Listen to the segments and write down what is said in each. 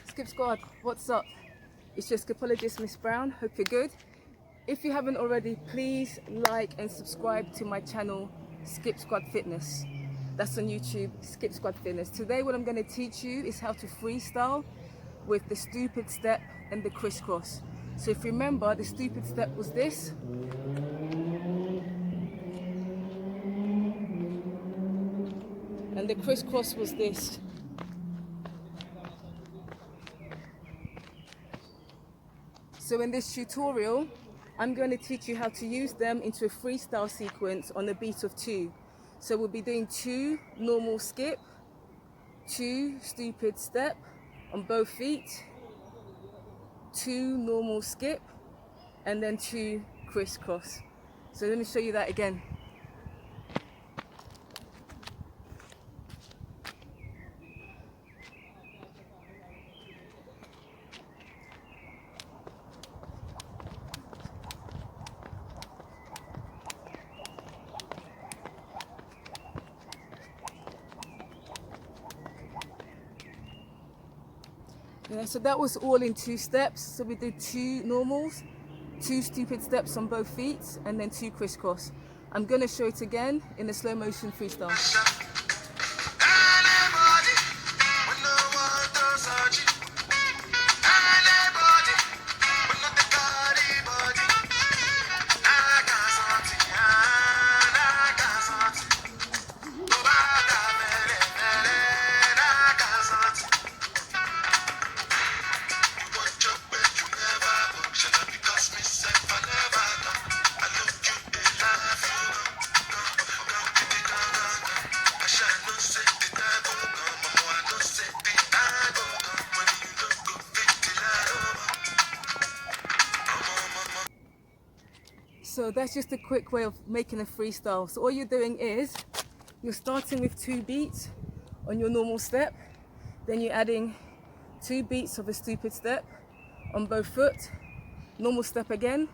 Skip Squad, what's up? It's your Skipologist Miss Brown. Hope you're good. If you haven't already, please like and subscribe to my channel, SkipSquadFitness. That's on YouTube, SkipSquadFitness. Today what I'm going to teach you is how to freestyle with the stupid step and the crisscross. So if you remember, the stupid step was this. And the crisscross was this. So in this tutorial, I'm going to teach you how to use them into a freestyle sequence on a beat of 2. So we'll be doing 2 normal skip, 2 stupid step on both feet, 2 normal skip, and then 2 crisscross. So let me show you that again. Yeah, so that was all in 2 steps. So we did 2 normals, 2 stupid steps on both feet, and then 2 crisscross. I'm going to show it again in a slow motion freestyle. So that's just a quick way of making a freestyle. So all you're doing is, you're starting with 2 beats on your normal step, then you're adding 2 beats of a stupid step on both foot, normal step again,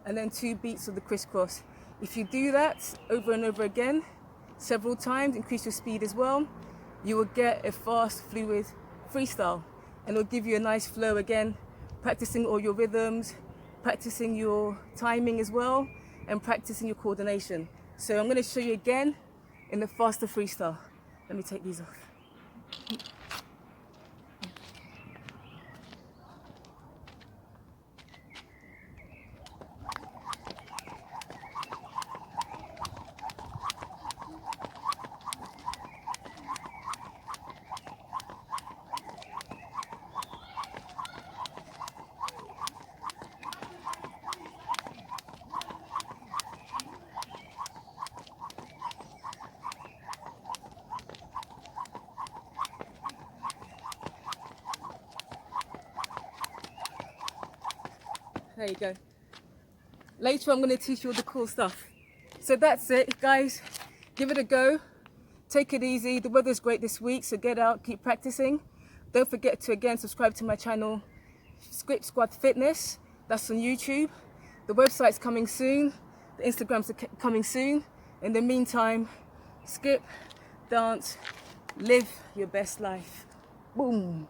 and then 2 beats of the crisscross. If you do that over and over again, several times, increase your speed as well, you will get a fast, fluid freestyle, and it'll give you a nice flow again, practicing all your rhythms, practicing your timing as well, and practicing your coordination. So I'm going to show you again in the faster freestyle. Let me take these off. There you go. Later I'm going to teach you all the cool stuff. So that's it, guys. Give it a go. Take it easy. The weather's great this week, so get out, keep practicing. Don't forget to again subscribe to my channel, SkipSquadFitness. That's on YouTube. The website's coming soon. The Instagrams are coming soon. In the meantime, skip, dance, live your best life. Boom.